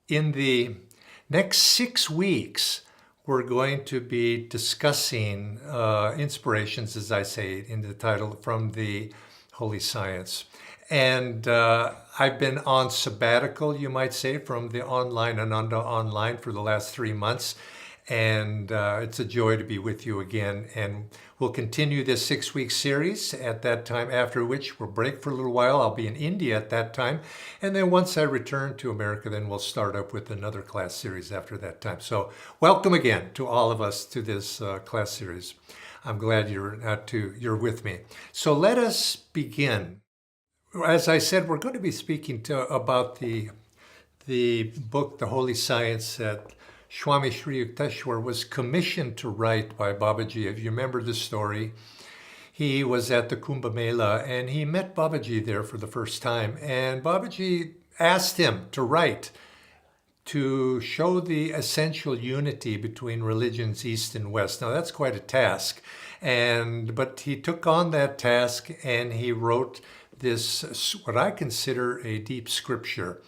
In the next 6 weeks, we're going to be discussing inspirations, as I say in the title, from the Holy Science. And I've been on sabbatical, you might say, from the online Ananda online for the last 3 months. And it's a joy to be with you again. And we'll continue this 6 week series at that time, after which we'll break for a little while. I'll be in India at that time. And then once I return to America, then we'll start up with another class series after that time. So welcome again to all of us to this class series. I'm glad you're with me. So let us begin. As I said, we're going to be speaking about the book, The Holy Science, that Swami Sri Yukteswar was commissioned to write by Babaji. If you remember the story, he was at the Kumbh Mela and he met Babaji there for the first time. And Babaji asked him to write to show the essential unity between religions East and West. Now that's quite a task. But he took on that task and he wrote this, what I consider a deep scripture,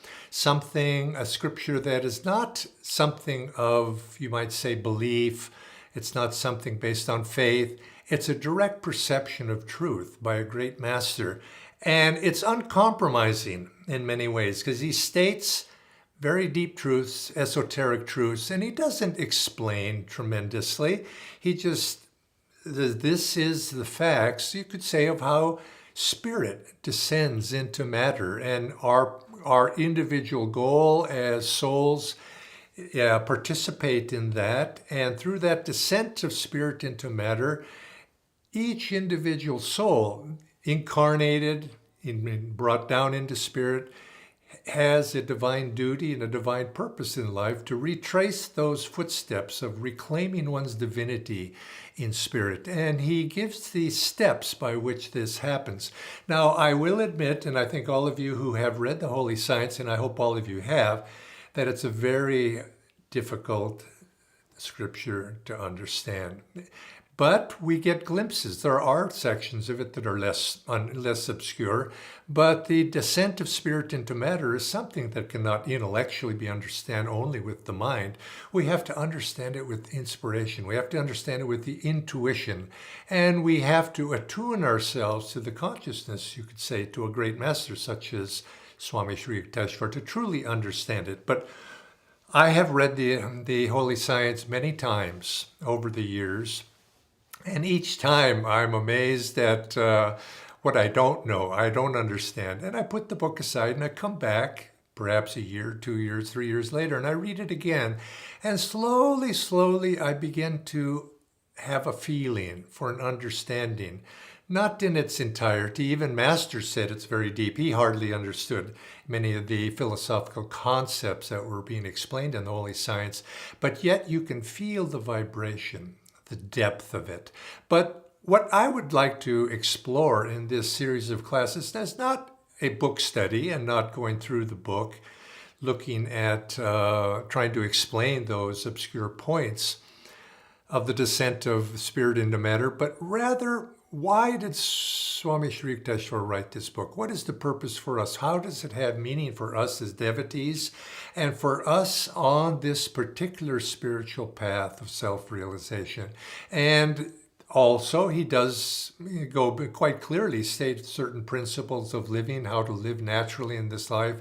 a scripture that is not something of, you might say, belief. It's not something based on faith. It's a direct perception of truth by a great master. And it's uncompromising in many ways because he states very deep truths, esoteric truths, and he doesn't explain tremendously. This is the facts, you could say, of how spirit descends into matter, and our individual goal as souls participate in that. And through that descent of spirit into matter, each individual soul incarnated, brought down into spirit, has a divine duty and a divine purpose in life to retrace those footsteps of reclaiming one's divinity in spirit. And he gives the steps by which this happens. Now, I will admit, and I think all of you who have read the Holy Science, and I hope all of you have, that it's a very difficult scripture to understand. But we get glimpses. There are sections of it that are less obscure, but the descent of spirit into matter is something that cannot intellectually be understood only with the mind. We have to understand it with inspiration. We have to understand it with the intuition, and we have to attune ourselves to the consciousness, you could say, to a great master such as Swami Sri Yukteswar to truly understand it. But I have read the Holy Science many times over the years. And each time I'm amazed at what I don't know, I don't understand. And I put the book aside and I come back perhaps a year, 2 years, 3 years later, and I read it again. And slowly, I begin to have a feeling for an understanding, not in its entirety. Even Master said it's very deep. He hardly understood many of the philosophical concepts that were being explained in the Holy Science, but yet you can feel the vibration, the depth of it. But what I would like to explore in this series of classes is not a book study and not going through the book, looking at trying to explain those obscure points of the descent of spirit into matter, but rather, why did Swami Sri Yukteswar write this book? What is the purpose for us? How does it have meaning for us as devotees and for us on this particular spiritual path of self-realization? And also, he does go quite clearly state certain principles of living, how to live naturally in this life,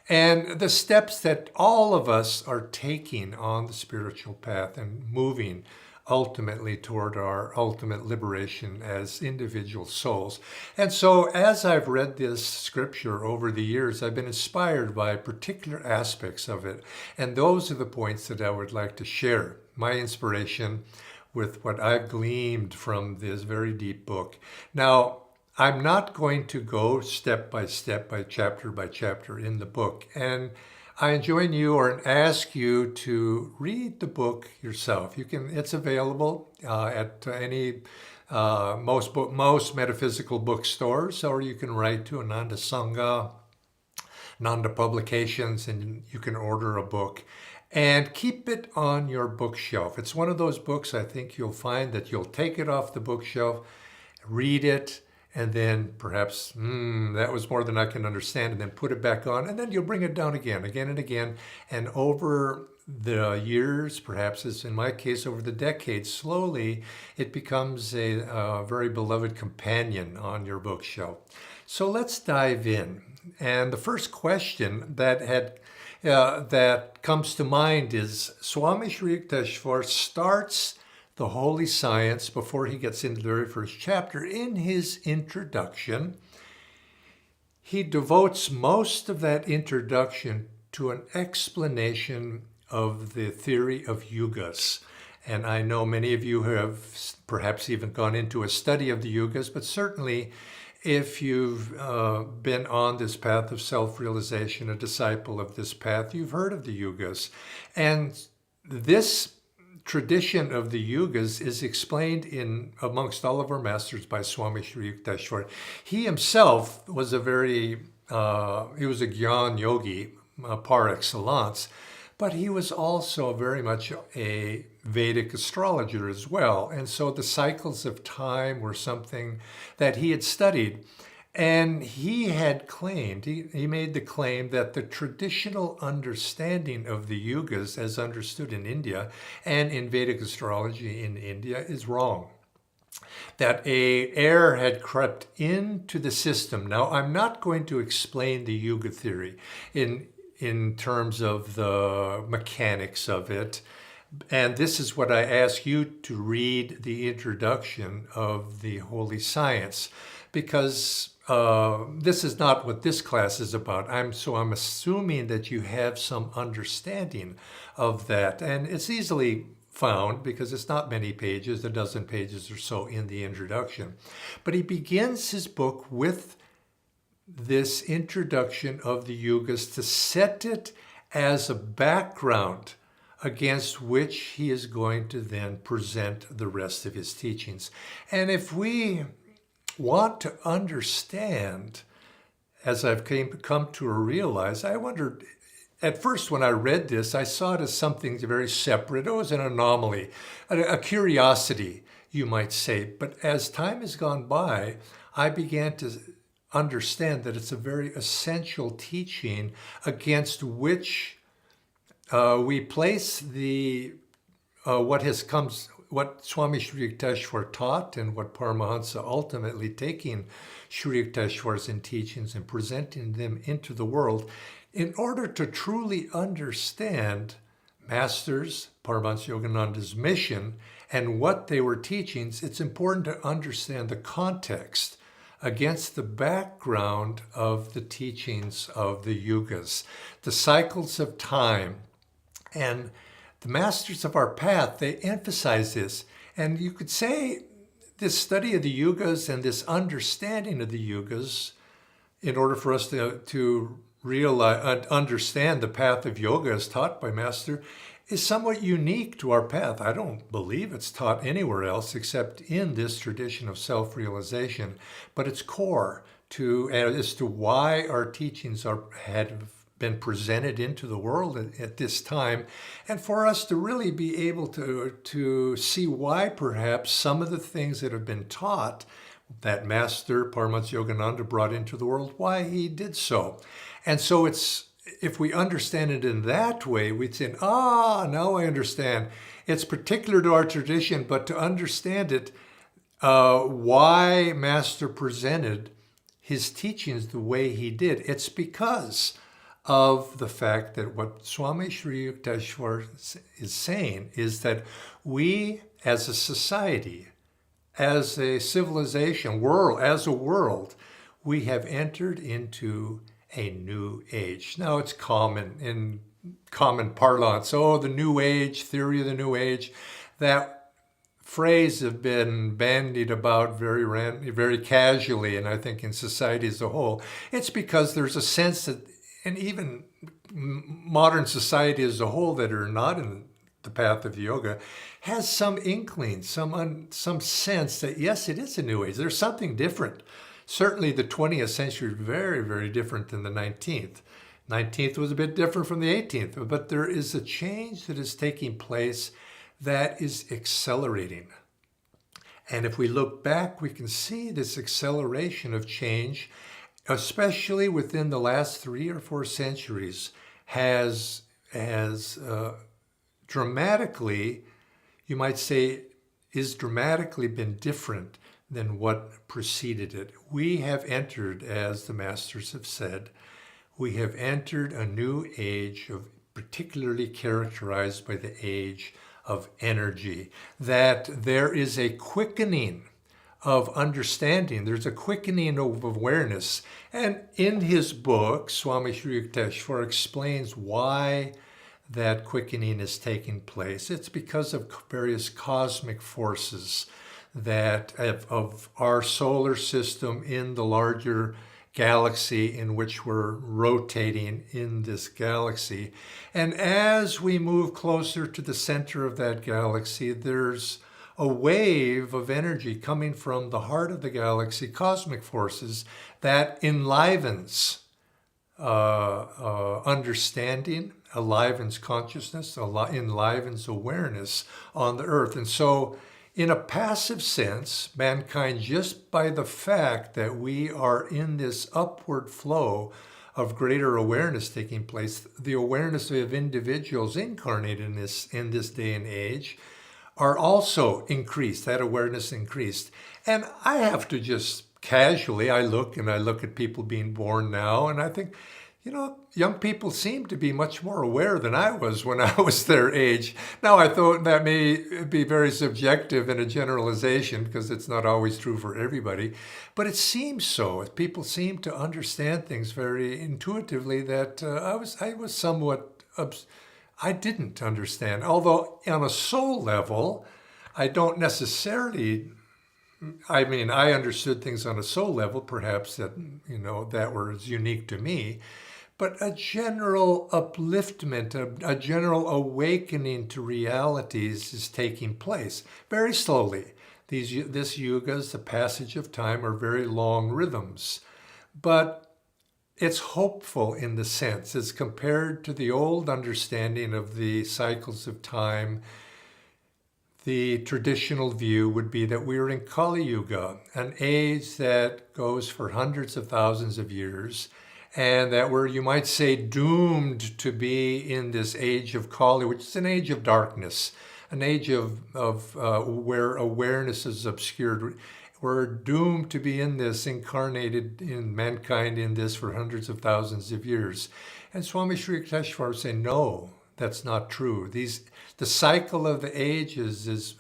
and the steps that all of us are taking on the spiritual path and moving ultimately toward our ultimate liberation as individual souls. And so as I've read this scripture over the years, I've been inspired by particular aspects of it. And those are the points that I would like to share my inspiration with what I've gleaned from this very deep book. Now, I'm not going to go step by step, by chapter in the book. And I enjoin you or ask you to read the book yourself. It's available at any most metaphysical bookstores, or you can write to Ananda Sangha, Ananda Publications, and you can order a book. And keep it on your bookshelf. It's one of those books I think you'll find that you'll take it off the bookshelf, read it, and then perhaps, that was more than I can understand, and then put it back on, and then you'll bring it down again and again. And over the years, perhaps as in my case, over the decades, slowly it becomes a very beloved companion on your bookshelf. So let's dive in. And the first question that comes to mind is Swami Sri Yukteswar starts the holy science before he gets into the very first chapter. In his introduction, he devotes most of that introduction to an explanation of the theory of yugas. And I know many of you have perhaps even gone into a study of the yugas, but certainly if you've been on this path of self-realization, a disciple of this path, you've heard of the yugas. And this tradition of the yugas is explained in amongst all of our masters by Swami Sri Yukteswar. He himself was he was a Gyan yogi par excellence, but he was also very much a Vedic astrologer as well. And so the cycles of time were something that he had studied. And he had claimed, he made the claim that the traditional understanding of the yugas as understood in India and in Vedic astrology in India is wrong. That an error had crept into the system. Now, I'm not going to explain the yuga theory in terms of the mechanics of it. And this is what I ask you to read the introduction of the Holy Science, because this is not what this class is about. I'm assuming that you have some understanding of that. And it's easily found because it's not many pages, a dozen pages or so in the introduction. But he begins his book with this introduction of the yugas to set it as a background against which he is going to then present the rest of his teachings. And if we want to understand, as I've come to realize, I wondered, at first when I read this, I saw it as something very separate. It was an anomaly, a curiosity, you might say. But as time has gone by, I began to understand that it's a very essential teaching against which we place what Swami Sri Yukteswar taught and what Paramhansa ultimately taking Sri Yukteswar's teachings and presenting them into the world. In order to truly understand Masters, Paramhansa Yogananda's mission and what they were teaching, it's important to understand the context against the background of the teachings of the yugas, the cycles of time. And the masters of our path, they emphasize this. And you could say this study of the yugas and this understanding of the yugas, in order for us to realize, understand the path of yoga as taught by Master, is somewhat unique to our path. I don't believe it's taught anywhere else except in this tradition of self-realization. But it's core as to why our teachings had been presented into the world at this time, and for us to really be able to see why perhaps some of the things that have been taught that Master Paramhansa Yogananda brought into the world, why he did so. And so if we understand it in that way, we'd say, now I understand. It's particular to our tradition, but to understand it, why Master presented his teachings the way he did, it's because of the fact that what Swami Sri Yukteswar is saying is that we as a society, as a civilization, as a world, we have entered into a new age. Now it's common in common parlance, the new age, theory of the new age. That phrase have been bandied about very casually, and I think in society as a whole. It's because there's a sense that, and even modern society as a whole that are not in the path of yoga, has some inkling, some sense that yes, it is a new age. There's something different. Certainly the 20th century is very, very different than the 19th. 19th was a bit different from the 18th, but there is a change that is taking place that is accelerating. And if we look back, we can see this acceleration of change, especially within the last 3 or 4 centuries, has dramatically, you might say, is dramatically been different than what preceded it. We have entered, as the masters have said, we have entered a new age of particularly characterized by the age of energy, that there is a quickening of understanding. There's a quickening of awareness. And in his book, Swami Sri Yukteswar explains why that quickening is taking place. It's because of various cosmic forces that of our solar system in the larger galaxy in which we're rotating in this galaxy. And as we move closer to the center of that galaxy, there's a wave of energy coming from the heart of the galaxy, cosmic forces, that enlivens understanding, enlivens consciousness, enlivens awareness on the earth. And so, in a passive sense, mankind, just by the fact that we are in this upward flow of greater awareness taking place, the awareness of individuals incarnated in this day and age, are also increased, that awareness increased. And I have to just casually, I look at people being born now, and I think, young people seem to be much more aware than I was when I was their age. Now, I thought that may be very subjective and a generalization because it's not always true for everybody, but it seems so. People seem to understand things very intuitively that I was somewhat, I didn't understand. Although on a soul level, I don't necessarily, I understood things on a soul level, perhaps that was unique to me. But a general upliftment, a general awakening to realities is taking place very slowly. This yugas, the passage of time, are very long rhythms. But it's hopeful in the sense, as compared to the old understanding of the cycles of time. The traditional view would be that we are in Kali Yuga, an age that goes for hundreds of thousands of years, and that we're, you might say, doomed to be in this age of Kali, which is an age of darkness, an age of where awareness is obscured. We're doomed to be in this, incarnated in mankind in this for hundreds of thousands of years. And Swami Sri Yukteswar would say, no, that's not true. The cycle of the ages is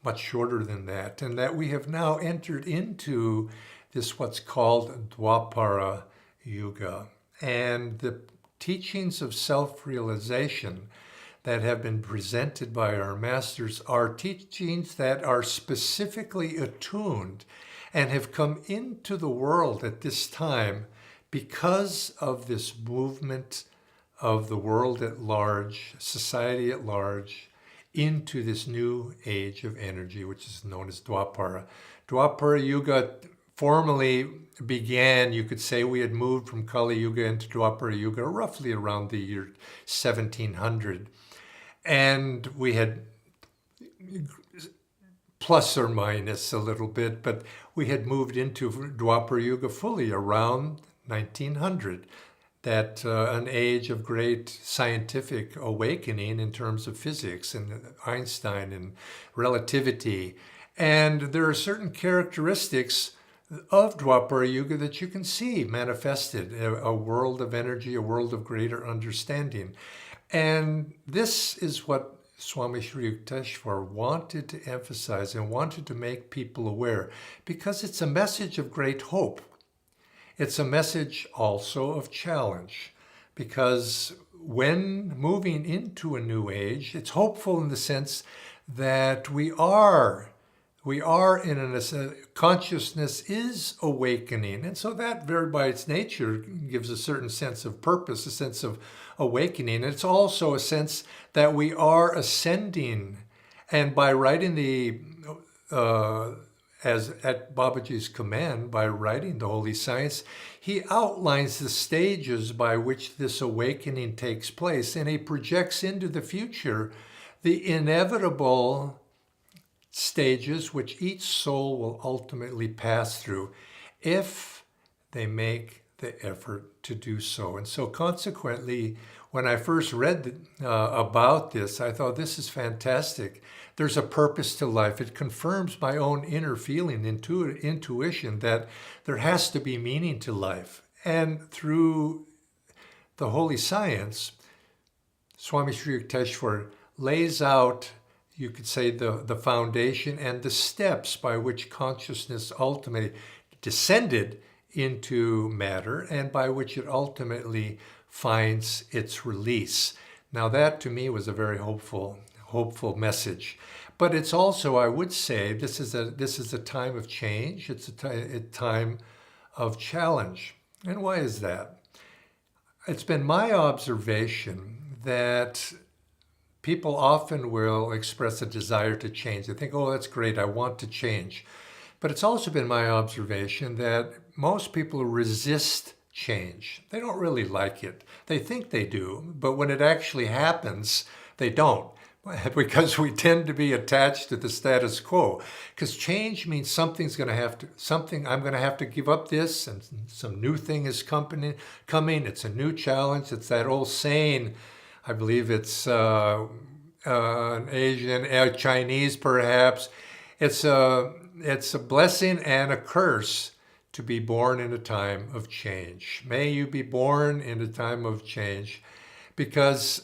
much shorter than that, and that we have now entered into this what's called Dwapara Yuga. And the teachings of self-realization that have been presented by our masters are teachings that are specifically attuned and have come into the world at this time because of this movement of the world at large, society at large, into this new age of energy, which is known as Dwapara. Dwapara Yuga formally began, you could say we had moved from Kali Yuga into Dwapara Yuga roughly around the year 1700. And we had, plus or minus a little bit, but we had moved into Dwapara Yuga fully around 1900. That an age of great scientific awakening in terms of physics and Einstein and relativity. And there are certain characteristics of Dwapara Yuga that you can see manifested, a world of energy, a world of greater understanding. And this is what Swami Sri Yukteswar wanted to emphasize and wanted to make people aware, because it's a message of great hope. It's a message also of challenge, because when moving into a new age, it's hopeful in the sense that we are in a consciousness is awakening. And so that very by its nature gives a certain sense of purpose, a sense of awakening. And it's also a sense that we are ascending. And by writing as at Babaji's command, by writing the Holy Science, he outlines the stages by which this awakening takes place, and he projects into the future the inevitable stages which each soul will ultimately pass through if they make the effort to do so. And so consequently, when I first read about this, I thought, this is fantastic. There's a purpose to life. It confirms my own inner feeling, intuition, that there has to be meaning to life. And through the holy science, Swami Sri Yukteswar lays out, you could say, the foundation and the steps by which consciousness ultimately descended into matter and by which it ultimately finds its release. Now that to me was a very hopeful message. But it's also, I would say, this is a time of change. It's a time of challenge. And why is that? It's been my observation that people often will express a desire to change. They think, oh, that's great, I want to change. But it's also been my observation that most people resist change. They don't really like it. They think they do, but when it actually happens, they don't. Because we tend to be attached to the status quo. Because change means I'm going to have to give up this, and some new thing is coming. It's a new challenge. It's that old saying, I believe it's an Asian, Chinese perhaps. It's a blessing and a curse to be born in a time of change. May you be born in a time of change, because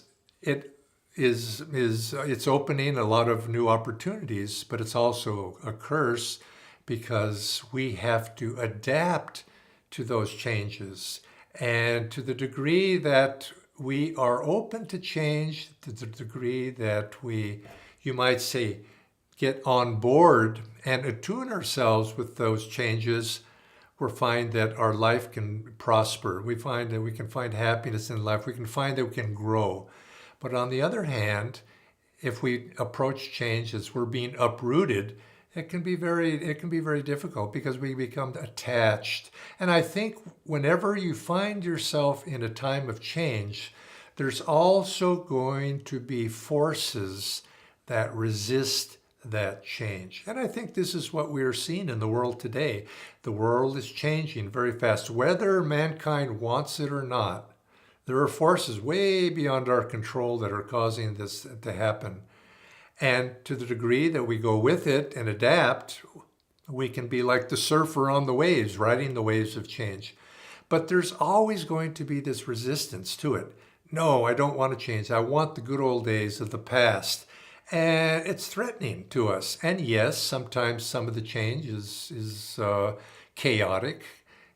it's opening a lot of new opportunities, but it's also a curse because we have to adapt to those changes. And to the degree that we are open to change, to the degree that we, you might say, get on board and attune ourselves with those changes, we find that our life can prosper. We find that we can find happiness in life. We can find that we can grow. But on the other hand, if we approach change as we're being uprooted, it can be very difficult because we become attached. And I think whenever you find yourself in a time of change, there's also going to be forces that resist that change. And I think this is what we are seeing in the world today. The world is changing very fast, whether mankind wants it or not. There are forces way beyond our control that are causing this to happen. And to the degree that we go with it and adapt, we can be like the surfer on the waves, riding the waves of change. But there's always going to be this resistance to it. No, I don't want to change. I want the good old days of the past. And it's threatening to us. And yes, sometimes some of the change is chaotic.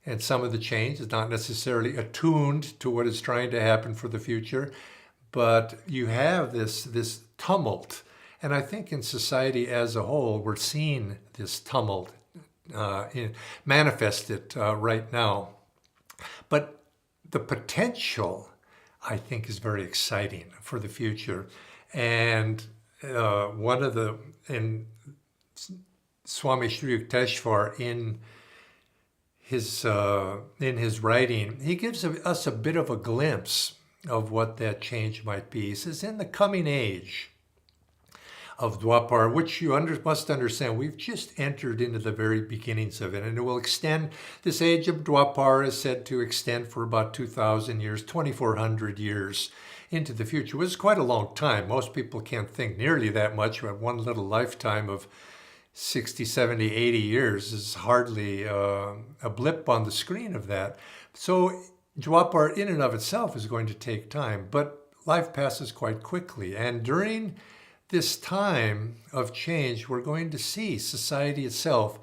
And some of the change is not necessarily attuned to what is trying to happen for the future. But you have this tumult. And I think in society as a whole, we're seeing this tumult manifested right now. But the potential, I think, is very exciting for the future. And in Swami Sri Yukteswar, in his writing, he gives us a bit of a glimpse of what that change might be. He says, in the coming age of Dwapara, which you must understand, we've just entered into the very beginnings of it, and it will extend. This age of Dwapara is said to extend for about 2,000 years, 2,400 years into the future, which is quite a long time. Most people can't think nearly that much. But one little lifetime of 60, 70, 80 years is hardly a blip on the screen of that. So Dwapara in and of itself is going to take time, but life passes quite quickly. And during this time of change, we're going to see society itself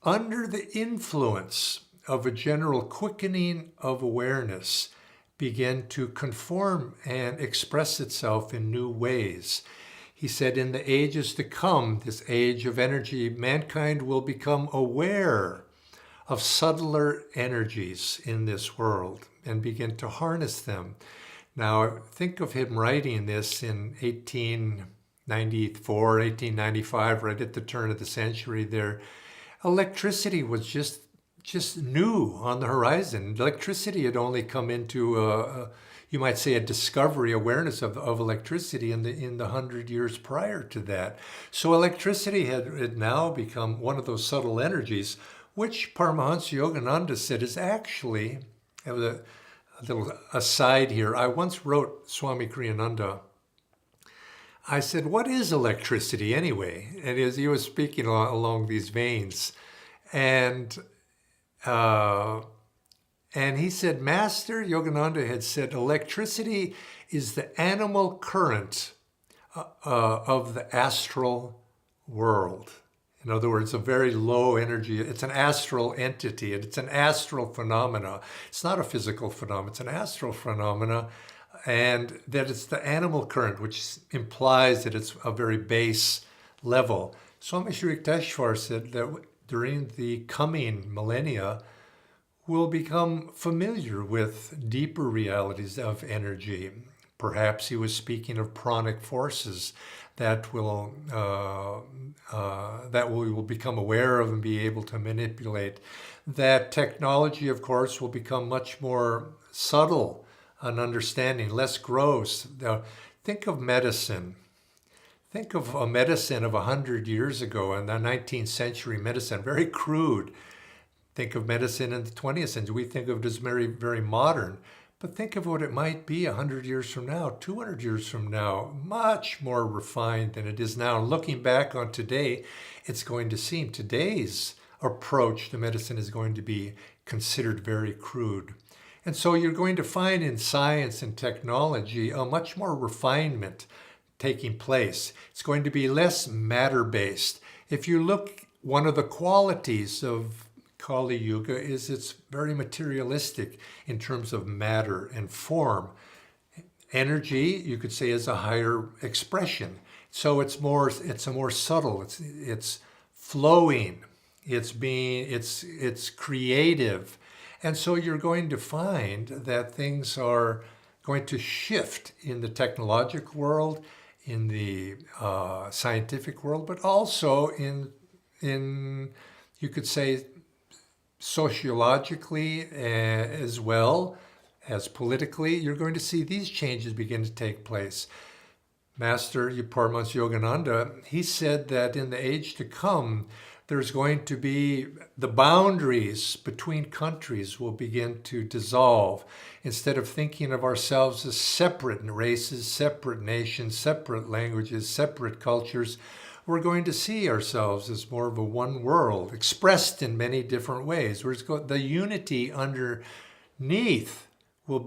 under the influence of a general quickening of awareness begin to conform and express itself in new ways. He said, in the ages to come, this age of energy, mankind will become aware of subtler energies in this world and begin to harness them. Now, think of him writing this in 1894, 1895, right at the turn of the century there. Electricity was just new on the horizon. Electricity had only come into you might say, a discovery, awareness of electricity in the 100 years prior to that. So electricity had now become one of those subtle energies, which Paramhansa Yogananda said is actually, a little aside here, I once wrote Swami Kriyananda, I said, what is electricity anyway? And as he was speaking along these veins, and he said, Master Yogananda had said, electricity is the animal current of the astral world. In other words, a very low energy. It's an astral entity. It's an astral phenomena. It's not a physical phenomenon. It's an astral phenomena. And that it's the animal current, which implies that it's a very base level. Swami Shri Yukteswar said that during the coming millennia, we'll become familiar with deeper realities of energy. Perhaps he was speaking of pranic forces that we will become aware of and be able to manipulate. That technology, of course, will become much more subtle an understanding, less gross. Think of medicine. Think of a medicine of 100 years ago in the 19th century medicine, very crude. Think of medicine in the 20th century. We think of it as very, very modern. But think of what it might be 100 years from now, 200 years from now, much more refined than it is now. Looking back on today, it's going to seem today's approach to medicine is going to be considered very crude. And so you're going to find in science and technology a much more refinement taking place. It's going to be less matter-based. If you look, one of the qualities of Kali Yuga is it's very materialistic in terms of matter and form. Energy, you could say, is a higher expression. So it's a more subtle, it's flowing, it's creative. And so you're going to find that things are going to shift in the technological world, in the scientific world, but also in you could say sociologically as well as politically. You're going to see these changes begin to take place. Master Paramhansa Yogananda, he said that in the age to come, there's going to be the boundaries between countries will begin to dissolve. Instead of thinking of ourselves as separate races, separate nations, separate languages, separate cultures, we're going to see ourselves as more of a one world, expressed in many different ways. The unity underneath will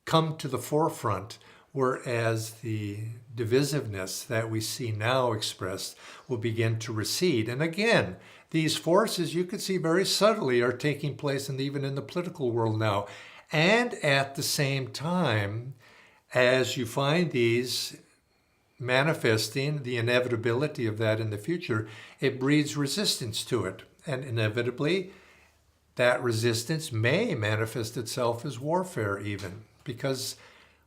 come to the forefront, whereas the divisiveness that we see now expressed will begin to recede. And again, these forces you could see very subtly are taking place even in the political world now. And at the same time, as you find these manifesting the inevitability of that in the future, it breeds resistance to it. And inevitably, that resistance may manifest itself as warfare even, because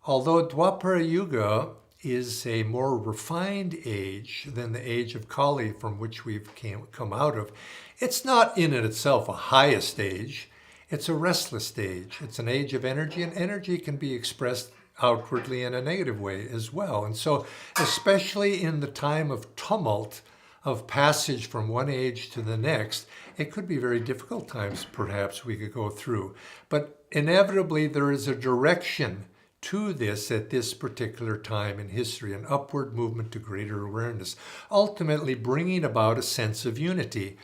although Dwapara Yuga is a more refined age than the age of Kali from which we've come out of, it's not in itself a highest age. It's a restless stage. It's an age of energy, and energy can be expressed outwardly in a negative way as well. And so, especially in the time of tumult, of passage from one age to the next, it could be very difficult times perhaps we could go through. But inevitably there is a direction to this at this particular time in history, an upward movement to greater awareness, ultimately bringing about a sense of unity.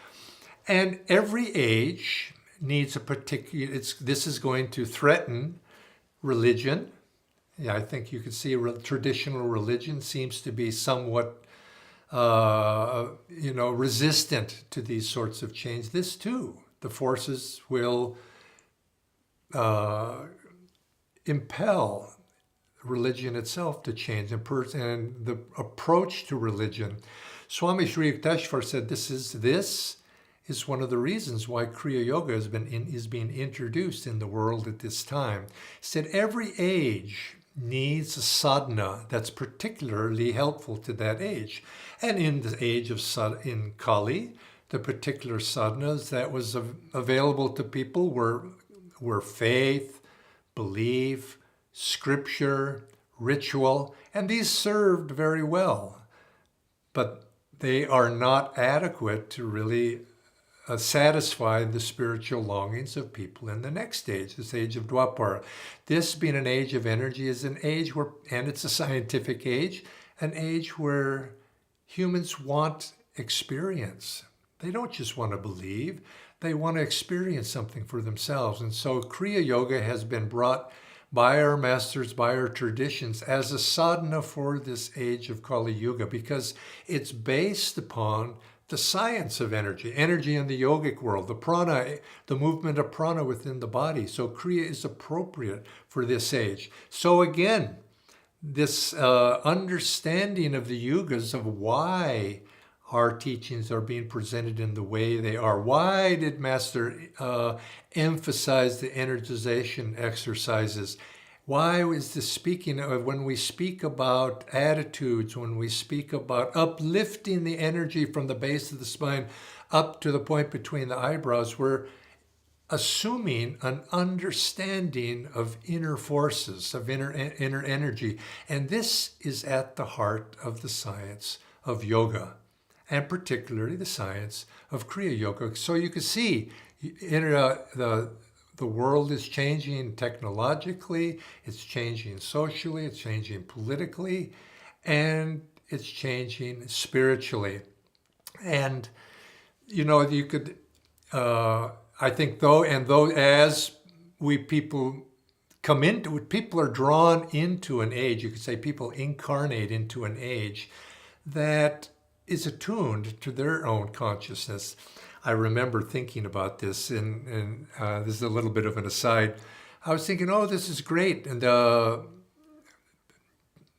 And every age needs a particular, this is going to threaten religion. Yeah, I think you could see traditional religion seems to be somewhat, resistant to these sorts of change. This too, the forces will impel religion itself to change and the approach to religion. Swami Shri Yukteswar said this is one of the reasons why Kriya Yoga is being introduced in the world at this time. He said every age needs a sadhana that's particularly helpful to that age. And in the age of in Kali, the particular sadhanas that was available to people were faith, belief, scripture, ritual, and these served very well, but they are not adequate to really satisfy the spiritual longings of people in the next age, this age of Dwapara. This being an age of energy is an age where, and it's a scientific age, an age where humans want experience. They don't just want to believe, they want to experience something for themselves. And so Kriya Yoga has been brought by our masters, by our traditions, as a sadhana for this age of Kali Yuga, because it's based upon the science of energy, energy in the yogic world, the prana, the movement of prana within the body. So Kriya is appropriate for this age. So again, this understanding of the yugas, of why our teachings are being presented in the way they are. Why did Master emphasize the energization exercises? Why is this speaking of, when we speak about attitudes, when we speak about uplifting the energy from the base of the spine up to the point between the eyebrows, we're assuming an understanding of inner forces, of inner energy. And this is at the heart of the science of yoga, and particularly the science of Kriya Yoga. So you can see the world is changing technologically, it's changing socially, it's changing politically, and it's changing spiritually. And, you could, I think as people come into, people are drawn into an age, you could say people incarnate into an age that is attuned to their own consciousness. I remember thinking about this, and this is a little bit of an aside. I was thinking, oh, this is great, and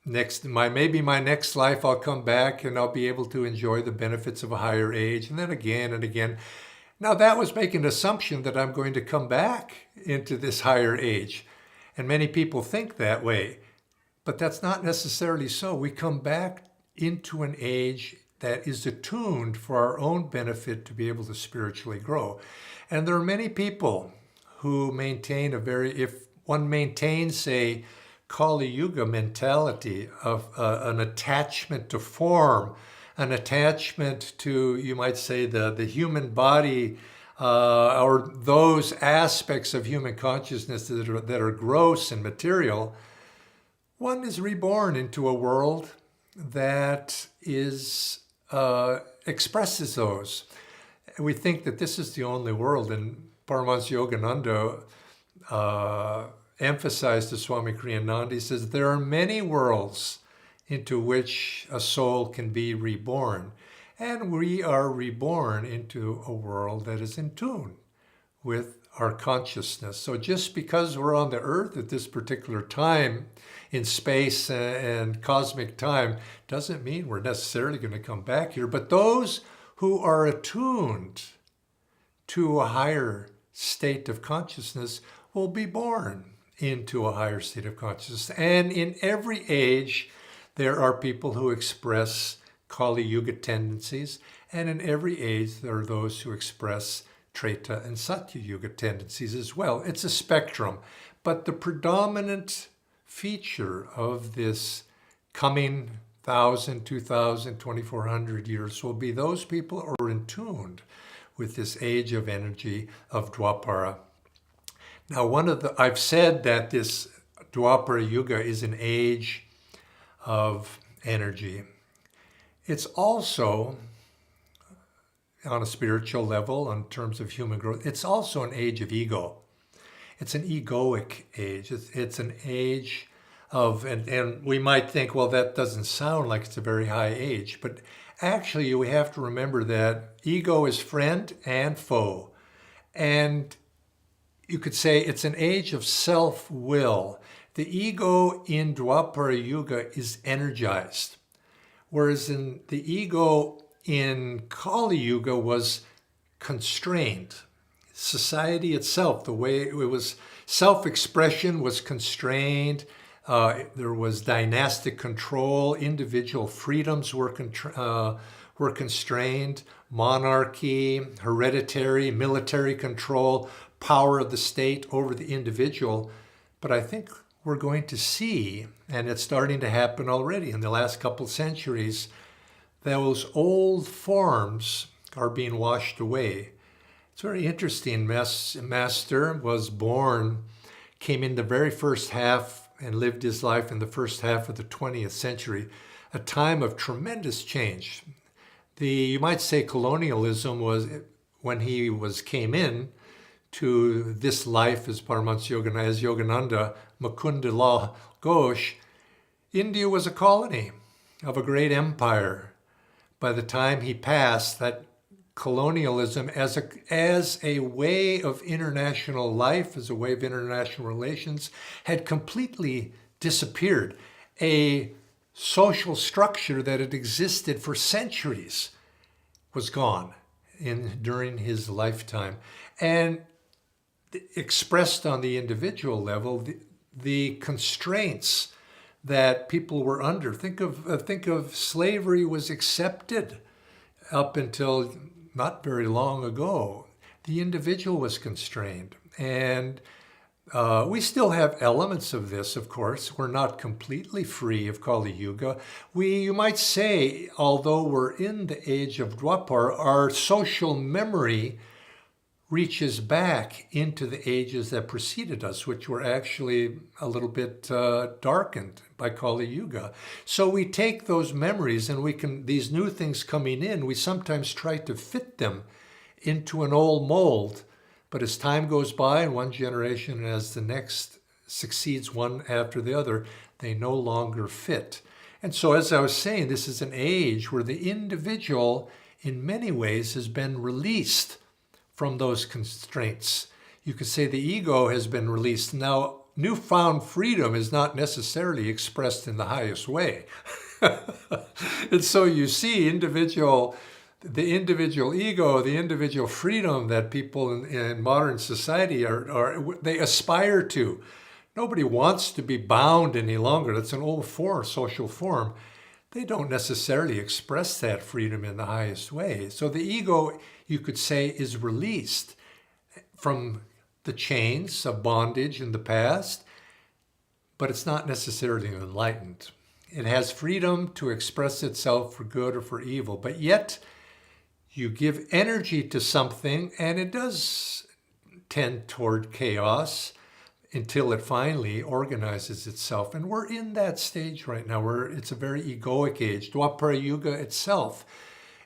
maybe my next life I'll come back and I'll be able to enjoy the benefits of a higher age, and then again and again. Now that was making an assumption that I'm going to come back into this higher age, and many people think that way, but that's not necessarily so. We come back into an age that is attuned for our own benefit to be able to spiritually grow. And there are many people who maintain if one maintains a Kali Yuga mentality of an attachment to form, an attachment to, you might say, the human body, or those aspects of human consciousness that are gross and material, one is reborn into a world that expresses those. We think that this is the only world, and Paramhansa Yogananda emphasized to Swami Kriyananda. He says there are many worlds into which a soul can be reborn, and we are reborn into a world that is in tune with our consciousness. So just because we're on the earth at this particular time in space and cosmic time doesn't mean we're necessarily going to come back here. But those who are attuned to a higher state of consciousness will be born into a higher state of consciousness. And in every age, there are people who express Kali Yuga tendencies, and in every age, there are those who express Treta and Satya Yuga tendencies as well. It's a spectrum, but the predominant feature of this coming 1,000, 2,000, 2,400 years will be those people who are in tune with this age of energy of Dwapara. Now, I've said that this Dwapara Yuga is an age of energy. It's also, on a spiritual level, in terms of human growth, it's also an age of ego. It's an egoic age. It's an age of, and we might think, well, that doesn't sound like it's a very high age, but actually we have to remember that ego is friend and foe. And you could say it's an age of self-will. The ego in Dwapara Yuga is energized, whereas in the ego in Kali Yuga was constrained. Society itself, the way it was, self-expression was constrained. There was dynastic control. Individual freedoms were constrained. Monarchy, hereditary, military control, power of the state over the individual. But I think we're going to see, and it's starting to happen already in the last couple centuries, those old forms are being washed away. It's very interesting. Master was born, came in the very first half and lived his life in the first half of the 20th century, a time of tremendous change. You might say colonialism was, when he came in to this life as Paramhansa Yogananda, as Yogananda, Mukunda Lal Ghosh, India was a colony of a great empire. By the time he passed, that colonialism as a way of international life, as a way of international relations, had completely disappeared. A social structure that had existed for centuries was gone during his lifetime. And expressed on the individual level, the constraints that people were under. Think of slavery was accepted up until not very long ago. The individual was constrained. And we still have elements of this, of course. We're not completely free of Kali Yuga. You might say, although we're in the age of Dwapara, our social memory reaches back into the ages that preceded us, which were actually a little bit darkened by Kali Yuga. So we take those memories and these new things coming in, we sometimes try to fit them into an old mold. But as time goes by in one generation and as the next succeeds one after the other, they no longer fit. And so as I was saying, this is an age where the individual in many ways has been released from those constraints. You could say the ego has been released. Now, newfound freedom is not necessarily expressed in the highest way. And so you see the individual ego, the individual freedom that people in modern society they aspire to. Nobody wants to be bound any longer. That's an old social form. They don't necessarily express that freedom in the highest way. So the ego, you could say, is released from the chains of bondage in the past, but it's not necessarily enlightened. It has freedom to express itself for good or for evil, but yet you give energy to something and it does tend toward chaos until it finally organizes itself. And we're in that stage right now where it's a very egoic age. Dwapara Yuga itself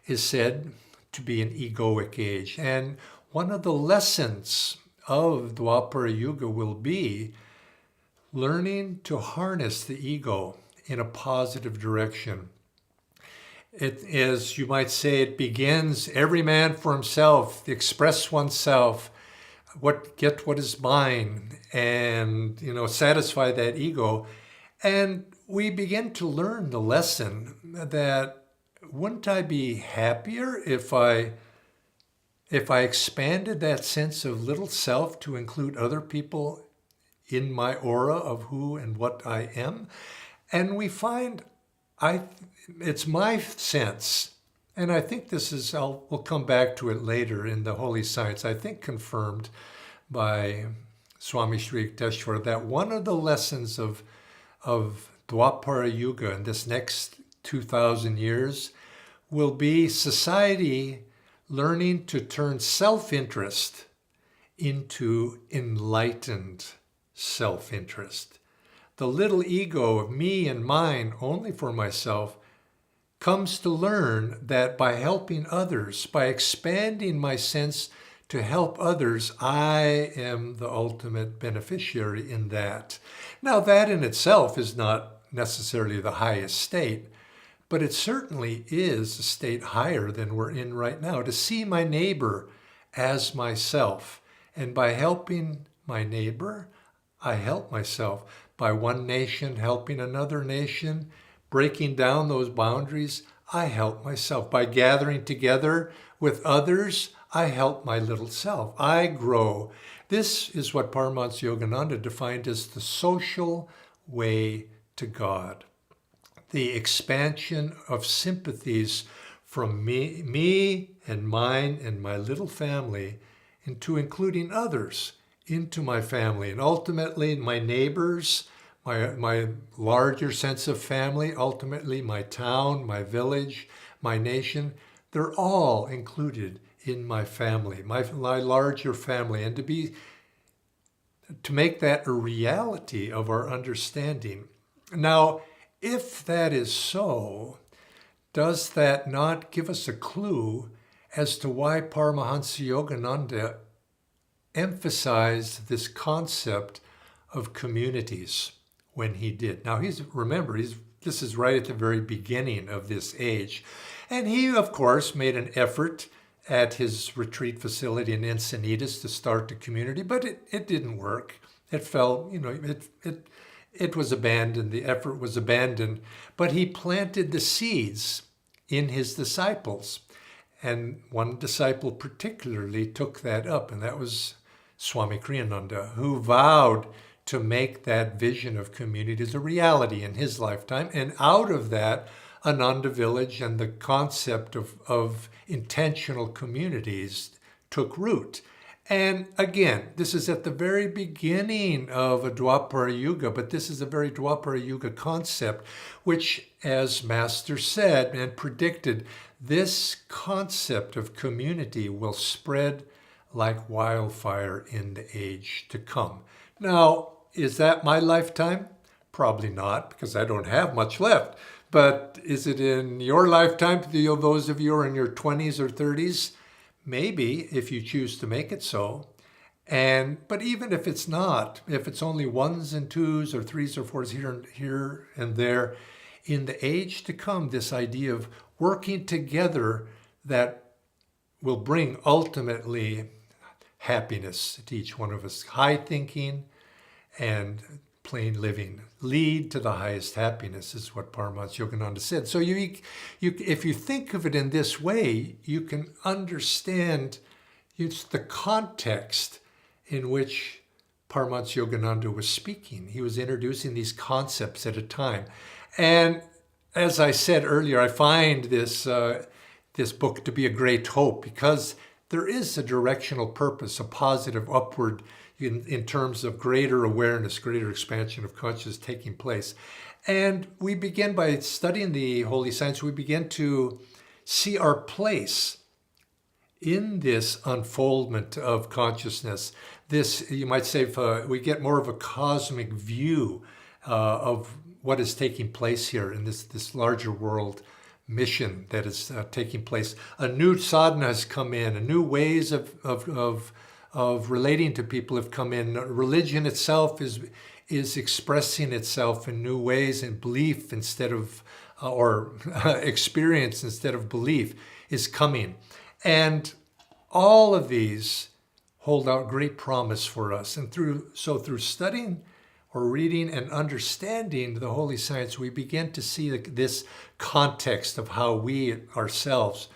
is said to be an egoic age. And one of the lessons of Dwapara Yuga will be learning to harness the ego in a positive direction. It is, you might say, it begins every man for himself, express oneself, get what is mine, and satisfy that ego. And we begin to learn the lesson that wouldn't I be happier if I expanded that sense of little self to include other people in my aura of who and what I am? And we find it's my sense, and I think this is, we'll come back to it later in the Holy Science, I think confirmed by Swami Sri Yukteswar, that one of the lessons of Dwapara Yuga in this next 2,000 years will be society learning to turn self-interest into enlightened self-interest. The little ego of me and mine, only for myself, comes to learn that by helping others, by expanding my sense to help others, I am the ultimate beneficiary in that. Now, that in itself is not necessarily the highest state, but it certainly is a state higher than we're in right now, to see my neighbor as myself. And by helping my neighbor, I help myself. By one nation helping another nation, breaking down those boundaries, I help myself. By gathering together with others, I help my little self. I grow. This is what Paramhansa Yogananda defined as the social way to God. The expansion of sympathies from me and mine and my little family into including others into my family, and ultimately my neighbors, my larger sense of family, ultimately my town, my village, my nation, they're all included in my family, my larger family. And to make that a reality of our understanding. Now, if that is so, does that not give us a clue as to why Paramhansa Yogananda emphasized this concept of communities when he did? Now, this is right at the very beginning of this age. And he, of course, made an effort at his retreat facility in Encinitas to start the community, but it didn't work. It fell, it was abandoned, the effort was abandoned, but he planted the seeds in his disciples. And one disciple particularly took that up, and that was Swami Kriyananda, who vowed to make that vision of communities a reality in his lifetime. And out of that, Ananda village and the concept of intentional communities took root. And again, this is at the very beginning of a Dwapara Yuga, but this is a very Dwapara Yuga concept, which, as Master said and predicted, this concept of community will spread like wildfire in the age to come. Now, is that my lifetime? Probably not, because I don't have much left. But is it in your lifetime, those of you who are in your 20s or 30s? Maybe, if you choose to make it so. But even if it's not, if it's only ones and twos or threes or fours here and there, in the age to come, this idea of working together that will bring ultimately happiness to each one of us. High thinking and plain living lead to the highest happiness, is what Paramhansa Yogananda said. So if you think of it in this way, you can understand the context in which Paramhansa Yogananda was speaking. He was introducing these concepts at a time. And as I said earlier, I find this book to be a great hope, because there is a directional purpose, a positive upward in terms of greater awareness, greater expansion of consciousness taking place. And we begin by studying the holy science, we begin to see our place in this unfoldment of consciousness. This, you might say, we get more of a cosmic view of what is taking place here in this larger world mission that is taking place. A new sadhana has come in, a new ways of relating to people have come in. Religion itself is expressing itself in new ways, and belief instead of, or experience instead of belief is coming. And all of these hold out great promise for us. And through studying or reading and understanding the holy science, we begin to see this context of how we ourselves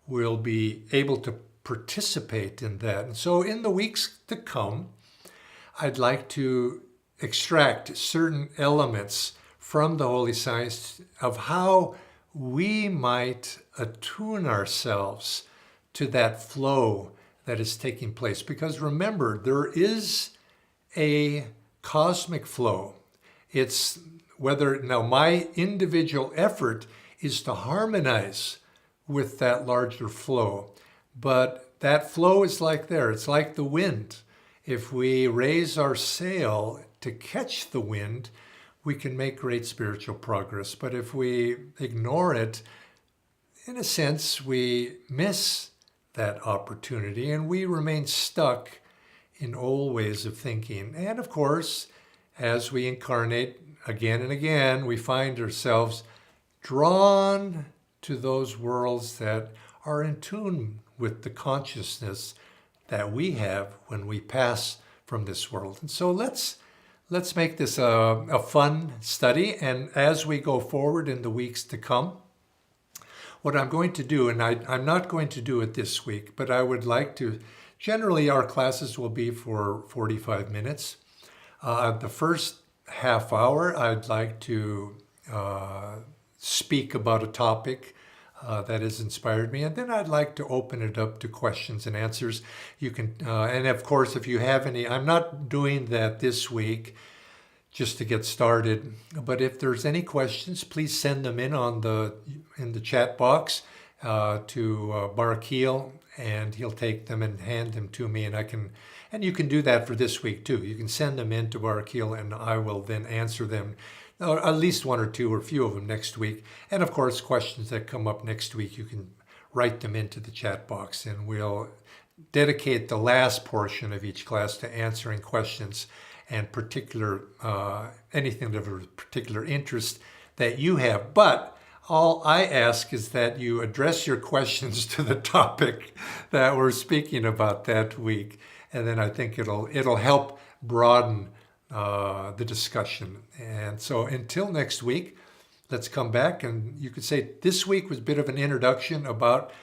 will be able to participate in that. And so in the weeks to come, I'd like to extract certain elements from the holy science of how we might attune ourselves to that flow that is taking place. Because remember, there is a cosmic flow. It's now my individual effort is to harmonize with that larger flow. But that flow is it's like the wind. If we raise our sail to catch the wind, we can make great spiritual progress. But if we ignore it, in a sense, we miss that opportunity and we remain stuck in old ways of thinking. And of course, as we incarnate again and again, we find ourselves drawn to those worlds that are in tune with the consciousness that we have when we pass from this world. And so let's make this a fun study. And as we go forward in the weeks to come, what I'm going to do, and I'm not going to do it this week, but I would like to, generally our classes will be for 45 minutes. The first half hour, I'd like to speak about a topic that has inspired me, and then I'd like to open it up to questions and answers. You can, and of course, if you have any, I'm not doing that this week, just to get started. But if there's any questions, please send them in in the chat box to Barakil, and he'll take them and hand them to me, and you can do that for this week too. You can send them in to Barakil, and I will then answer them, or at least one or two or a few of them next week. And of course, questions that come up next week, you can write them into the chat box, and we'll dedicate the last portion of each class to answering questions and anything of a particular interest that you have. But all I ask is that you address your questions to the topic that we're speaking about that week, and then I think it'll help broaden the discussion. And so until next week, let's come back, and you could say this week was a bit of an introduction about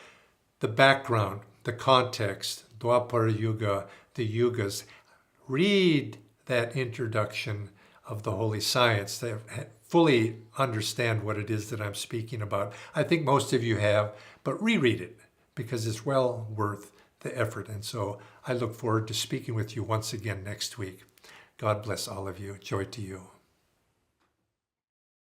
the background, the context, Dwapara Yuga, the yugas. Read that introduction of the holy science to fully understand what it is that I'm speaking about. I think most of you have, but reread it because it's well worth the effort. And so I look forward to speaking with you once again next week. God bless all of you. Joy to you.